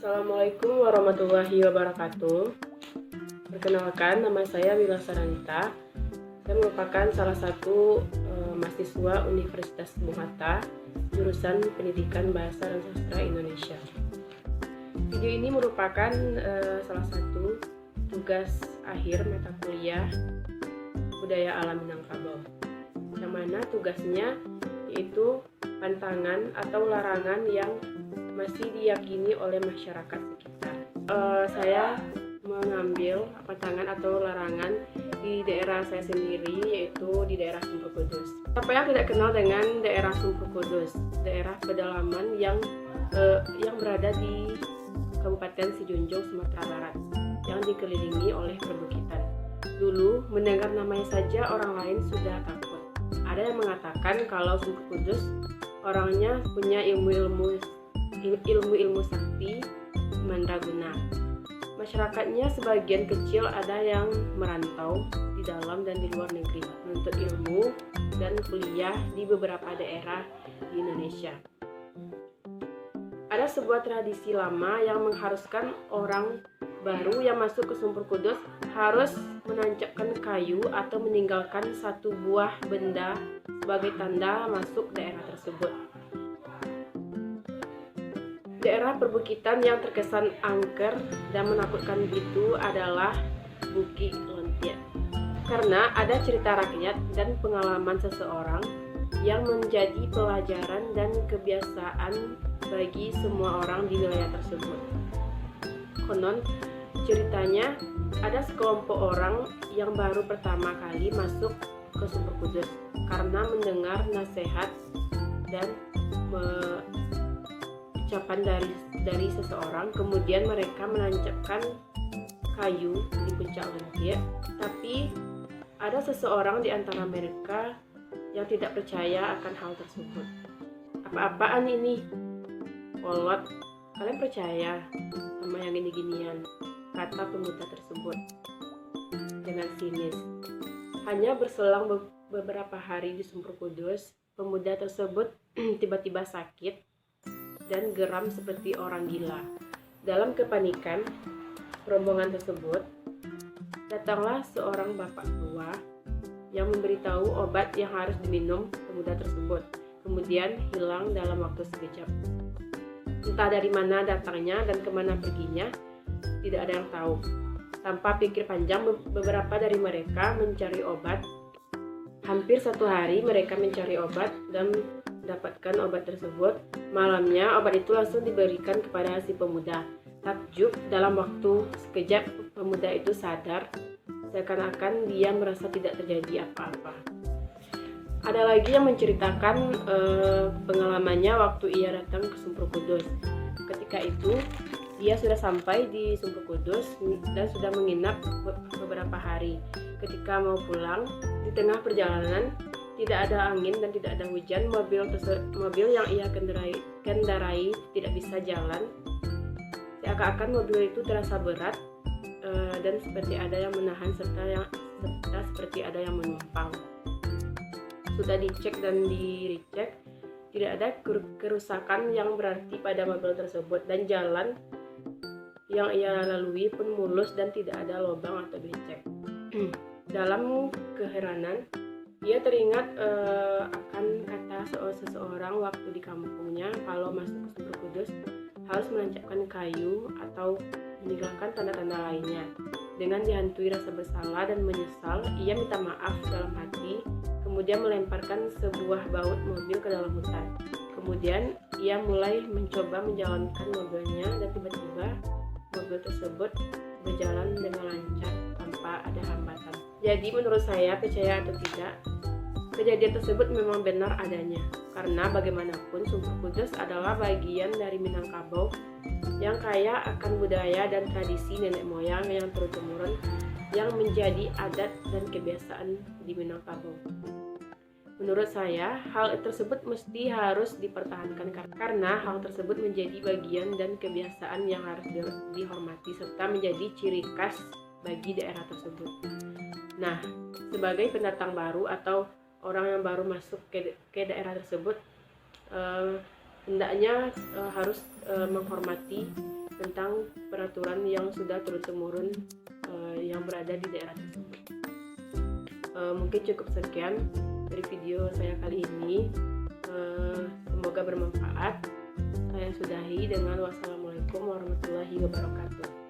Assalamualaikum warahmatullahi wabarakatuh. Perkenalkan, nama saya Wila Saranita. Saya merupakan salah satu mahasiswa Universitas Bung Hatta, jurusan Pendidikan Bahasa dan Sastra Indonesia. Video ini merupakan salah satu tugas akhir mata kuliah Budaya Alam Minangkabau, yang mana tugasnya yaitu pantangan atau larangan yang masih diyakini oleh masyarakat sekitar. Saya mengambil pantangan atau larangan di daerah saya sendiri, yaitu di daerah Sumber Kudus. Siapa yang tidak kenal dengan daerah Sumber Kudus, daerah pedalaman yang berada di Kabupaten Sijunjung, Sumatera Barat, yang dikelilingi oleh perbukitan. Dulu mendengar namanya saja orang lain sudah takut. Ada yang mengatakan kalau Sumber Kudus orangnya punya ilmu sakti mandraguna. Masyarakatnya sebagian kecil ada yang merantau di dalam dan di luar negeri menuntut ilmu dan kuliah di beberapa daerah di Indonesia. Ada sebuah tradisi lama yang mengharuskan orang baru yang masuk ke Sumber Kudus harus menancapkan kayu atau meninggalkan satu buah benda sebagai tanda masuk daerah tersebut. Daerah perbukitan yang terkesan angker dan menakutkan itu adalah Bukit Lontiak. Karena ada cerita rakyat dan pengalaman seseorang yang menjadi pelajaran dan kebiasaan bagi semua orang di wilayah tersebut. Konon, ceritanya ada sekelompok orang yang baru pertama kali masuk ke Sumber Kudus karena mendengar nasihat dan ucapan dari seseorang, kemudian mereka menancapkan kayu di puncak Lontiak. Tapi ada seseorang di antara mereka yang tidak percaya akan hal tersebut. Apa-apaan ini? Kolot, kalian percaya sama yang gini-ginian? Kata pemuda tersebut dengan sinis. Hanya berselang beberapa hari di Sumber Kudus, pemuda tersebut tiba-tiba sakit dan geram seperti orang gila. Dalam kepanikan rombongan tersebut, datanglah seorang bapak tua yang memberitahu obat yang harus diminum pemuda tersebut, kemudian hilang dalam waktu sekejap. Entah dari mana datangnya dan kemana perginya, tidak ada yang tahu. Tanpa pikir panjang, beberapa dari mereka mencari obat. Hampir satu hari mereka mencari obat dan mendapatkan obat tersebut. Malamnya obat itu langsung diberikan kepada si pemuda. Takjub, dalam waktu sekejap pemuda itu sadar, seakan-akan dia merasa tidak terjadi apa-apa. Ada lagi yang menceritakan pengalamannya waktu ia datang ke Sumber Kudus. Ketika itu dia sudah sampai di Sumber Kudus dan sudah menginap beberapa hari. Ketika mau pulang, di tengah perjalanan tidak ada angin dan tidak ada hujan, mobil yang ia kendarai tidak bisa jalan. Seakan-akan mobil itu terasa berat dan seperti ada yang menahan serta seperti ada yang menumpang. Sudah dicek dan di-recheck, tidak ada kerusakan yang berarti pada mobil tersebut, dan jalan yang ia lalui pun mulus dan tidak ada lubang atau becek. Dalam keheranan, ia teringat akan kata seseorang waktu di kampungnya kalau masuk ke Sumber Kudus harus menancapkan kayu atau meninggalkan tanda-tanda lainnya. Dengan dihantui rasa bersalah dan menyesal, ia minta maaf dalam hati, kemudian melemparkan sebuah baut mobil ke dalam hutan. Kemudian ia mulai mencoba menjalankan mobilnya dan tiba-tiba mobil tersebut berjalan dengan lancar tanpa ada hambatan. Jadi menurut saya, percaya atau tidak, kejadian tersebut memang benar adanya. Karena bagaimanapun Sumber Kudus adalah bagian dari Minangkabau yang kaya akan budaya dan tradisi nenek moyang yang turun-temurun yang menjadi adat dan kebiasaan di Minangkabau. Menurut saya, hal tersebut mesti harus dipertahankan karena hal tersebut menjadi bagian dan kebiasaan yang harus dihormati serta menjadi ciri khas bagi daerah tersebut. Nah, sebagai pendatang baru atau orang yang baru masuk ke daerah tersebut, hendaknya harus menghormati tentang peraturan yang sudah turun-temurun yang berada di daerah tersebut. Mungkin cukup sekian dari video saya kali ini. Semoga bermanfaat. Saya sudahi dengan wassalamualaikum warahmatullahi wabarakatuh.